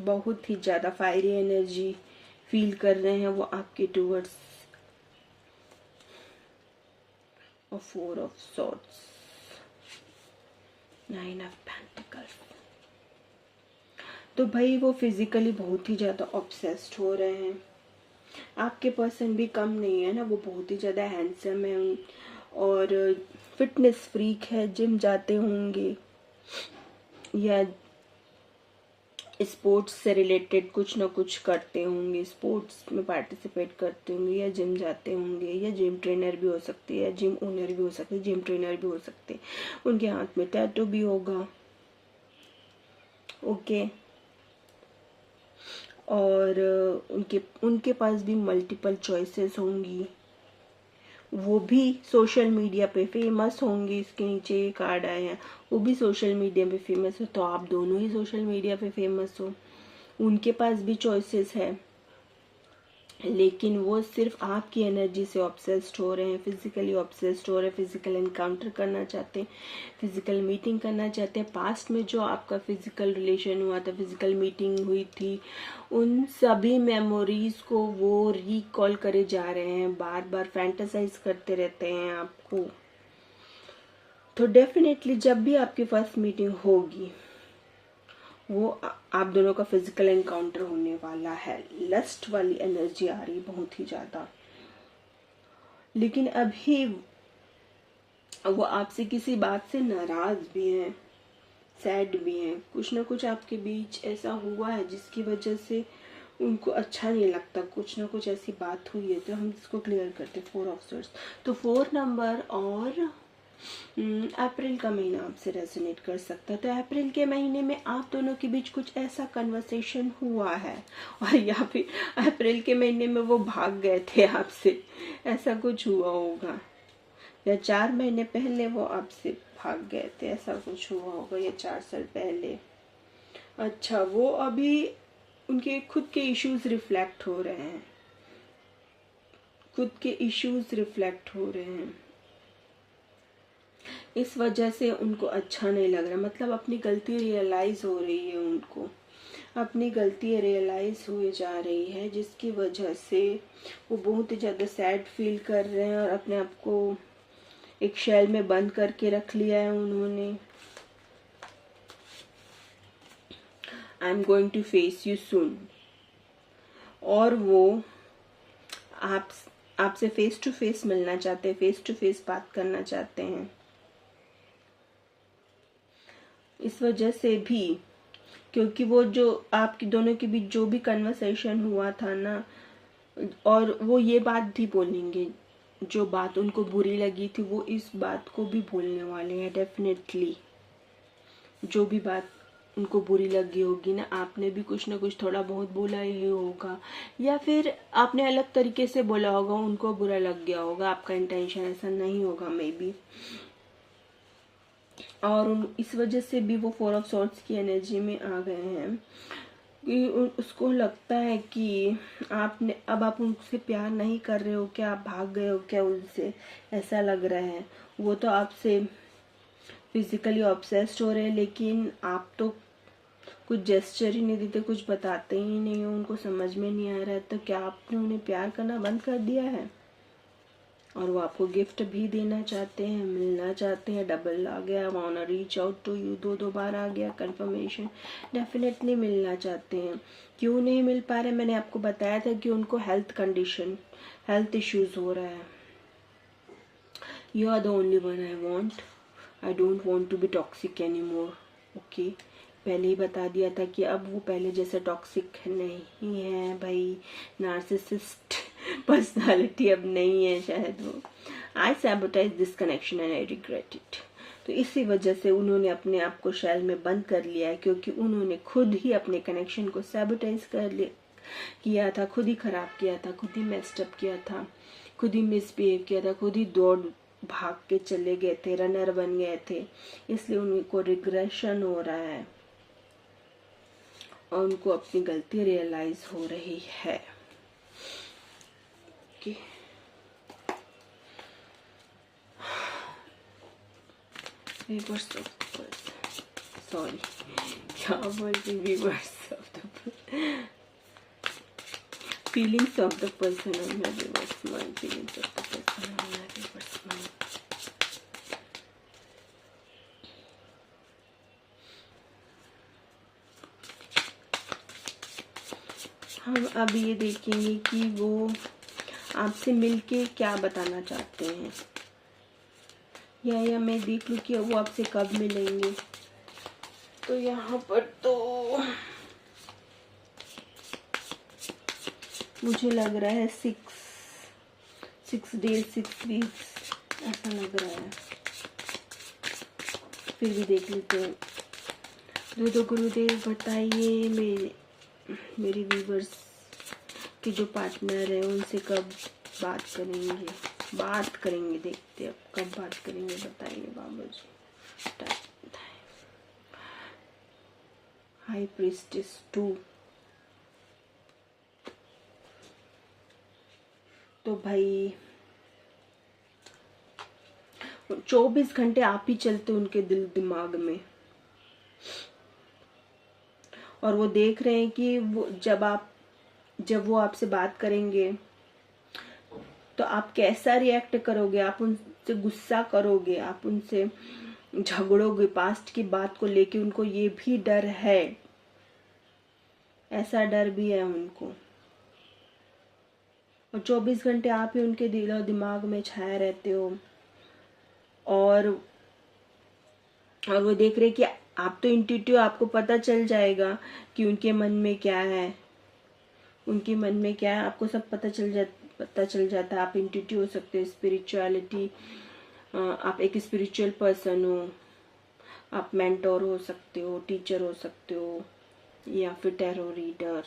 बहुत ही ज्यादा फायरी एनर्जी फील कर रहे हैं वो आपके टूवर्ड्स। और 4 ऑफ सॉर्ड्स, 9 ऑफ पेंटिकल्स। तो भाई वो फिजिकली बहुत ही ज्यादा ऑब्सेस्ड हो रहे हैं। आपके पर्सन भी कम नहीं है ना, वो बहुत ही ज्यादा हैंडसम है और फिटनेस फ्रीक है, जिम जाते होंगे या स्पोर्ट्स से रिलेटेड कुछ ना कुछ करते होंगे, स्पोर्ट्स में पार्टिसिपेट करते होंगे, या जिम जाते होंगे, या जिम ट्रेनर भी हो सकते हैं, या जिम ओनर भी हो सकते हैं, जिम ट्रेनर भी हो सकते हैं। उनके हाथ में टैटू भी होगा, ओके। और उनके पास भी मल्टीपल चॉइसेस होंगी, वो भी सोशल मीडिया पे फेमस होंगी। इसके नीचे ये कार्ड आए हैं, वो भी सोशल मीडिया पे फेमस हो, तो आप दोनों ही सोशल मीडिया पे फेमस हो। उनके पास भी चॉइसेस है, लेकिन वो सिर्फ आपकी एनर्जी से ऑब्सेस्ड हो रहे हैं, फिजिकली ऑब्सेस्ड हो रहे हैं, फिजिकल एनकाउंटर करना चाहते हैं, फिजिकल मीटिंग करना चाहते हैं। पास्ट में जो आपका फिजिकल रिलेशन हुआ था, फिजिकल मीटिंग हुई थी, उन सभी मेमोरीज को वो रिकॉल करे जा रहे हैं, बार बार फैंटेसाइज करते रहते हैं आपको। तो डेफिनेटली जब भी आपकी फर्स्ट मीटिंग होगी, वो आप दोनों का फिजिकल एनकाउंटर होने वाला है। लस्ट वाली एनर्जी आ रही बहुत ही ज्यादा, लेकिन अभी वो आपसे किसी बात से नाराज भी हैं, सैड भी हैं। कुछ ना कुछ आपके बीच ऐसा हुआ है जिसकी वजह से उनको अच्छा नहीं लगता, कुछ ना कुछ ऐसी बात हुई है, तो हम इसको क्लियर करते। 4 ऑफ सॉर्ड्स, तो 4 नंबर और अप्रैल का महीना आपसे रेजोनेट कर सकता है। तो अप्रैल के महीने में आप दोनों के बीच कुछ ऐसा कन्वर्सेशन हुआ है, और या फिर अप्रैल के महीने में वो भाग गए थे आपसे, ऐसा कुछ हुआ होगा, या 4 महीने पहले वो आपसे भाग गए थे, ऐसा कुछ हुआ होगा, या 4 साल पहले। अच्छा, वो अभी उनके खुद के इश्यूज रिफ्लेक्ट हो रहे हैं, खुद के इश्यूज रिफ्लेक्ट हो रहे हैं, इस वजह से उनको अच्छा नहीं लग रहा। मतलब अपनी गलती रियलाइज हो रही है, उनको अपनी गलती रियलाइज हुए जा रही है, जिसकी वजह से वो बहुत ही ज़्यादा सैड फील कर रहे हैं और अपने आप को एक शेल में बंद करके रख लिया है उन्होंने। I am going to face you soon, और वो आपसे फेस टू फेस मिलना चाहते हैं, फेस टू फेस बात करना चाहते हैं। इस वजह से भी, क्योंकि वो जो आपकी दोनों के बीच जो भी कन्वर्सेशन हुआ था ना, और वो ये बात भी बोलेंगे, जो बात उनको बुरी लगी थी वो इस बात को भी बोलने वाले हैं डेफिनेटली। जो भी बात उनको बुरी लगी होगी ना, आपने भी कुछ ना कुछ थोड़ा बहुत बोला ही होगा, या फिर आपने अलग तरीके से बोला होगा, उनको बुरा लग गया होगा, आपका इंटेंशन ऐसा नहीं होगा मे बी। और इस वजह से भी वो 4 ऑफ सॉर्ड्स की एनर्जी में आ गए हैं कि उसको लगता है कि आपने अब आप उनसे प्यार नहीं कर रहे हो क्या, आप भाग गए हो क्या उनसे, ऐसा लग रहा है। वो तो आपसे फिजिकली ऑब्सेस्ड हो रहे हैं, लेकिन आप तो कुछ जेस्चर ही नहीं देते, कुछ बताते ही नहीं हो, उनको समझ में नहीं आ रहा है। तो क्या आपने उन्हें प्यार करना बंद कर दिया है? और वो आपको गिफ्ट भी देना चाहते हैं, मिलना चाहते हैं, डबल आ गया, wanna reach out to you, दो बार आ गया कंफर्मेशन, डेफिनेटली मिलना चाहते हैं। क्यों नहीं मिल पा रहे, मैंने आपको बताया था कि उनको हेल्थ कंडीशन, हेल्थ इश्यूज हो रहा है। You are the only one I want, I don't want to be toxic any more. Okay, पहले ही बता दिया था कि अब वो पहले जैसे टॉक्सिक नहीं है भाई, नार्सिसिस्ट पर्सनालिटी अब नहीं है शायद वो। I sabotage this connection and I regret it. तो इसी वजह से उन्होंने अपने आप को शेल में बंद कर लिया है, क्योंकि उन्होंने खुद ही अपने कनेक्शन को सैबोटाइज किया था, खुद ही खराब किया था, खुद ही मेस्टअप किया था, खुद ही मिसबिहेव किया था, खुद ही दौड़ भाग के चले गए थे, रनर बन गए थे। इसलिए उनको रिग्रेशन हो रहा है और उनको अपनी गलती रियलाइज हो रही है। रिवर्स ऑफ सॉरी क्या बोलते, reverse of the feelings of the person on your reverse mind, feelings of the person on your reverse mind. हम अब ये देखेंगे कि वो आपसे मिलके क्या बताना चाहते हैं, या मैं देख लूँ कि वो आपसे कब मिलेंगे। तो यहाँ पर तो मुझे लग रहा है 6 days 6 weeks ऐसा लग रहा है, फिर भी देख लेते हैं। दो गुरुदेव बताइए मेरे व्यूवर्स के जो पार्टनर है उनसे कब बात करेंगे, देखते हैं अब कब बात करेंगे, बताइए बाबा जी। हाई प्रीस्टेस 2, तो भाई 24 घंटे आप ही चलते उनके दिल दिमाग में, और वो देख रहे हैं कि वो जब वो आपसे बात करेंगे तो आप कैसा रिएक्ट करोगे, आप उनसे गुस्सा करोगे, आप उनसे झगड़ोगे, पास्ट की बात को लेके उनको ये भी डर है, ऐसा डर भी है उनको। और 24 घंटे आप ही उनके दिल और दिमाग में छाए रहते हो, और वो देख रहे कि आप तो इंट्यूटिव, आपको पता चल जाएगा कि उनके मन में क्या है, उनके मन में क्या है, आपको सब पता चल जाता है। आप इंट्यूटिव हो सकते हो, स्पिरिचुअलिटी, आप एक स्पिरिचुअल पर्सन हो, आप मेंटोर हो सकते हो, टीचर हो सकते हो, या फिर टैरो रीडर,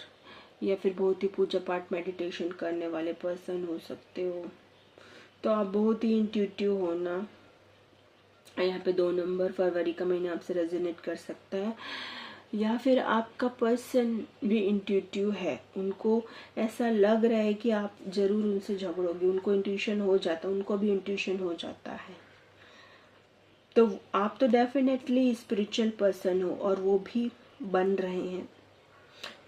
या फिर बहुत ही पूजा पाठ मेडिटेशन करने वाले पर्सन हो सकते हो। तो आप बहुत ही इंट्यूटिव हो ना। यहाँ पे 2 नंबर फरवरी का महीना आपसे रेजोनेट कर सकता है, या फिर आपका पर्सन भी इंट्यूटिव है, उनको ऐसा लग रहा है कि आप जरूर उनसे झगड़ोगे, उनको इंट्यूशन हो जाता है, उनको भी इंट्यूशन हो जाता है। तो आप तो डेफिनेटली स्पिरिचुअल पर्सन हो, और वो भी बन रहे हैं,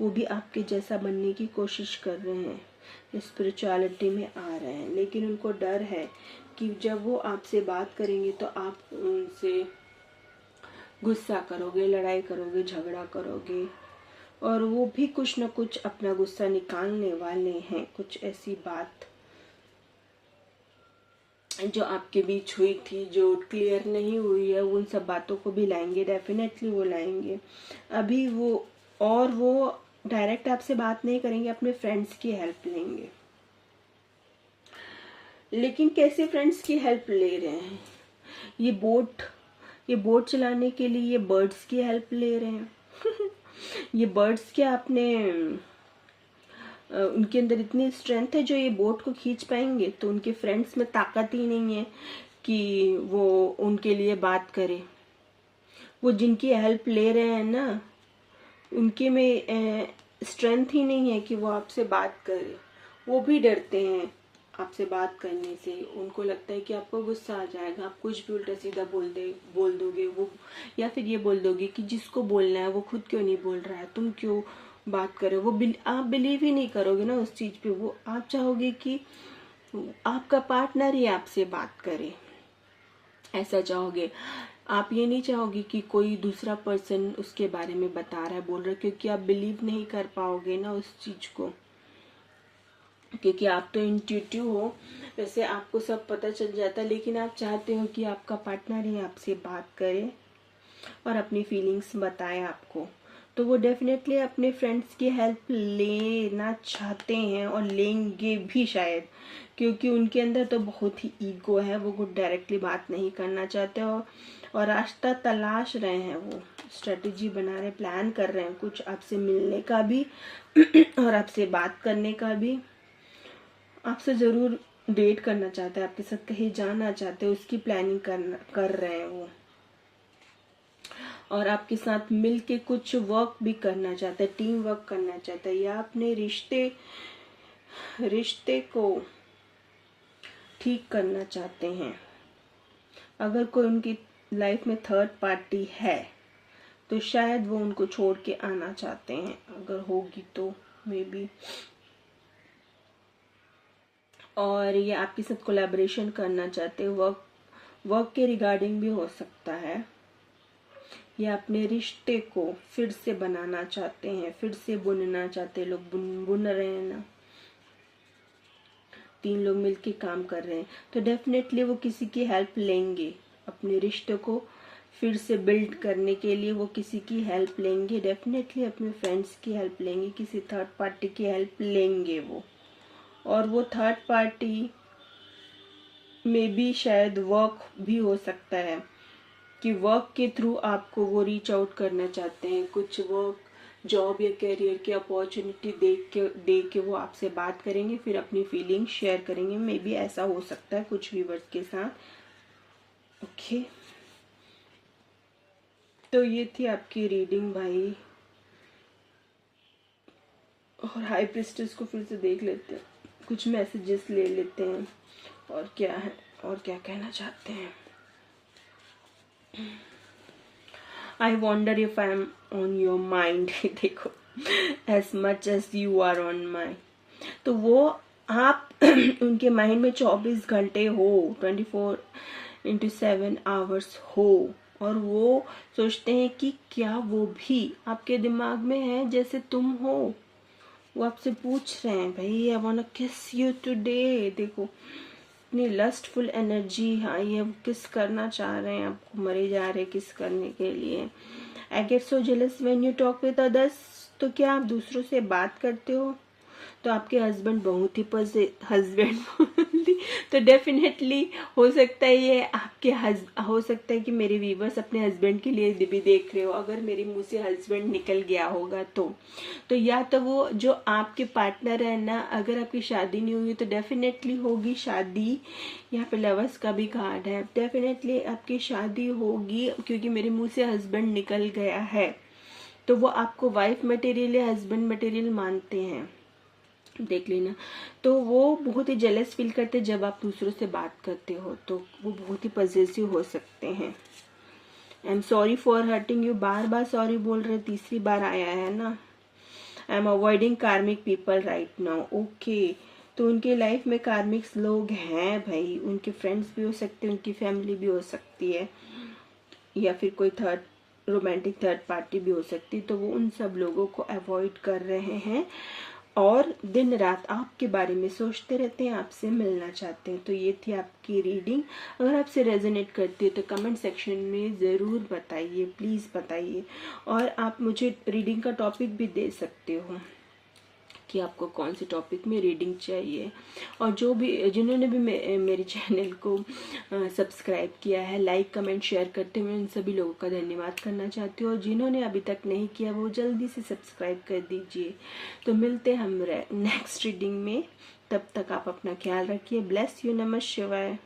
वो भी आपके जैसा बनने की कोशिश कर रहे हैं, स्पिरिचुअलिटी में आ रहे हैं, लेकिन उनको डर है कि जब वो आपसे बात करेंगे तो आप उनसे गुस्सा करोगे, लड़ाई करोगे, झगड़ा करोगे, और वो भी कुछ न कुछ अपना गुस्सा निकालने वाले हैं। कुछ ऐसी बात जो आपके बीच हुई थी, जो क्लियर नहीं हुई है, उन सब बातों को भी लाएंगे, डेफिनेटली वो लाएंगे अभी वो। और वो डायरेक्ट आपसे बात नहीं करेंगे, अपने फ्रेंड्स की हेल्प लेंगे। लेकिन कैसे फ्रेंड्स की हेल्प ले रहे हैं, ये बोट चलाने के लिए ये बर्ड्स की हेल्प ले रहे हैं, ये बर्ड्स क्या आपने उनके अंदर इतनी स्ट्रेंथ है जो ये बोट को खींच पाएंगे, तो उनके फ्रेंड्स में ताकत ही नहीं है कि वो उनके लिए बात करे। वो जिनकी हेल्प ले रहे हैं ना, उनके में स्ट्रेंथ ही नहीं है कि वो आपसे बात करे। वो भी डरते हैं आपसे बात करने से। उनको लगता है कि आपको गुस्सा आ जाएगा, आप कुछ भी उल्टा सीधा बोल दोगे वो, या फिर ये बोल दोगे कि जिसको बोलना है वो खुद क्यों नहीं बोल रहा है, तुम क्यों बात करो। वो आप बिलीव ही नहीं करोगे ना उस चीज पे। वो आप चाहोगे कि आपका पार्टनर ही आपसे बात करे, ऐसा चाहोगे। आप ये नहीं चाहोगे कि कोई दूसरा पर्सन उसके बारे में बता रहा है, बोल रहा है, क्योंकि आप बिलीव नहीं कर पाओगे ना उस चीज को, क्योंकि आप तो इंट्यूटिव हो। वैसे आपको सब पता चल जाता है, लेकिन आप चाहते हो कि आपका पार्टनर ही आपसे बात करे और अपनी फीलिंग्स बताए आपको। तो वो डेफिनेटली अपने फ्रेंड्स की हेल्प लेना चाहते हैं और लेंगे भी शायद, क्योंकि उनके अंदर तो बहुत ही ईगो है। वो खुद डायरेक्टली बात नहीं करना चाहते और रास्ता तलाश रहे हैं। वो स्ट्रेटजी बना रहे, प्लान कर रहे हैं कुछ आपसे मिलने का भी और आपसे बात करने का भी। आपसे ज़रूर डेट करना चाहते हैं, आपके साथ कहीं जाना चाहते हैं, उसकी प्लानिंग कर रहे हैं वो। और आपके साथ मिल के कुछ वर्क भी करना चाहता है, टीम वर्क करना चाहता है, या अपने रिश्ते को ठीक करना चाहते हैं। अगर कोई उनकी लाइफ में थर्ड पार्टी है तो शायद वो उनको छोड़ के आना चाहते हैं, अगर होगी तो मे बी। और ये आपके साथ कोलैबोरेशन करना चाहते हैं, वर्क के रिगार्डिंग भी हो सकता है। या अपने रिश्ते को फिर से बनाना चाहते हैं, फिर से बुनना चाहते हैं। लोग बुन रहे हैं ना, 3 लोग मिलके काम कर रहे हैं, तो डेफिनेटली वो किसी की हेल्प लेंगे। अपने रिश्ते को फिर से बिल्ड करने के लिए वो किसी की हेल्प लेंगे, डेफिनेटली अपने फ्रेंड्स की हेल्प लेंगे, किसी थर्ड पार्टी की हेल्प लेंगे वो। और वो थर्ड पार्टी में भी शायद वर्क भी हो सकता है कि वर्क के थ्रू आपको वो रीच आउट करना चाहते हैं। कुछ वर्क, जॉब या करियर की अपॉर्चुनिटी देख के वो आपसे बात करेंगे, फिर अपनी फीलिंग शेयर करेंगे। मे बी ऐसा हो सकता है कुछ व्यूअर्स के साथ। ओके, तो ये थी आपकी रीडिंग भाई। और हाई प्रिस्टेस को फिर से देख लेते हैं, कुछ मैसेजेस ले लेते हैं और क्या है और क्या कहना चाहते हैं। I wonder if I am on your mind देखो, as much as you are on mine। तो वो आप उनके माइंड में 24 घंटे हो, 24/7 आवर्स हो। और वो सोचते हैं कि क्या वो भी आपके दिमाग में है जैसे तुम हो। वो आपसे पूछ रहे हैं, भाई आई वांट टू किस यू टुडे। देखो इतनी लस्टफुल एनर्जी आई है, किस करना चाह रहे हैं आपको, मरे जा रहे हैं किस करने के लिए। I get so jealous when you talk with others. तो क्या आप दूसरों से बात करते हो तो आपके हस्बैंड बहुत ही हस्बैंड तो डेफिनेटली हो सकता है ये आपके हो सकता है कि मेरे व्यूवर्स अपने हस्बैंड के लिए भी देख रहे हो। अगर मेरे मुंह से हस्बैंड निकल गया होगा तो या तो वो जो आपके पार्टनर है ना, अगर आपकी शादी नहीं हुई तो डेफिनेटली होगी शादी। यहाँ पे लवर्स का भी कार्ड है, डेफिनेटली आपकी शादी होगी, क्योंकि मेरे मुंह से हस्बैंड निकल गया है। तो वो आपको वाइफ मटेरियल या हस्बैंड मटेरियल मानते हैं, देख लेना। तो वो बहुत ही जेलस फील करते जब आप दूसरों से बात करते हो, तो वो बहुत ही पॉजिटिव हो सकते हैं। I am sorry for hurting you, bar bar sorry बोल रहे, तीसरी बार आया है ना। आई एम अवॉइडिंग कार्मिक पीपल राइट नाउ। ओके, तो उनके लाइफ में कार्मिक्स लोग हैं भाई, उनके फ्रेंड्स भी हो सकते हैं, उनकी फैमिली भी हो सकती है, या फिर कोई रोमांटिक थर्ड पार्टी भी हो सकती है। तो वो उन सब लोगों को अवॉइड कर रहे हैं और दिन रात आपके बारे में सोचते रहते हैं, आपसे मिलना चाहते हैं। तो ये थी आपकी रीडिंग। अगर आपसे रेजोनेट करती है तो कमेंट सेक्शन में ज़रूर बताइए, प्लीज़ बताइए। और आप मुझे रीडिंग का टॉपिक भी दे सकते हो, कि आपको कौन से टॉपिक में रीडिंग चाहिए। और जिन्होंने भी मेरे चैनल को सब्सक्राइब किया है, लाइक कमेंट शेयर करते हुए, उन सभी लोगों का धन्यवाद करना चाहती हूँ। और जिन्होंने अभी तक नहीं किया वो जल्दी से सब्सक्राइब कर दीजिए। तो मिलते हैं हम नेक्स्ट रीडिंग में, तब तक आप अपना ख्याल रखिए। ब्लेस यू, नमः शिवाय।